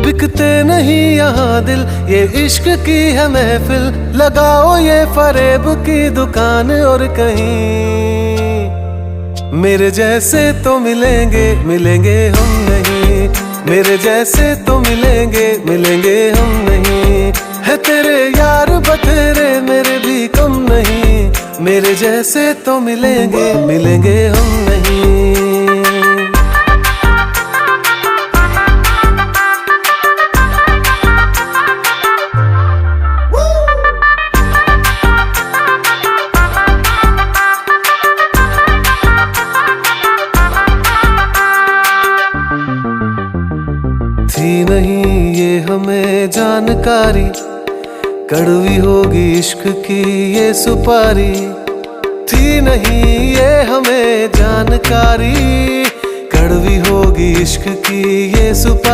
बिकते नहीं यहाँ दिल, ये इश्क की है महफिल। लगाओ ये फरेब की दुकान और कहीं मेरे जैसे तो मिलेंगे, मिलेंगे हम नहीं। मेरे जैसे तो मिलेंगे, मिलेंगे हम नहीं। है तेरे यार बतेरे, मेरे भी कम नहीं। मेरे जैसे तो मिलेंगे, मिलेंगे हम नहीं। थी नहीं ये हमें जानकारी, कड़वी होगी इश्क की ये सुपारी। थी नहीं ये हमें जानकारी, कड़वी होगी इश्क की ये सुपारी।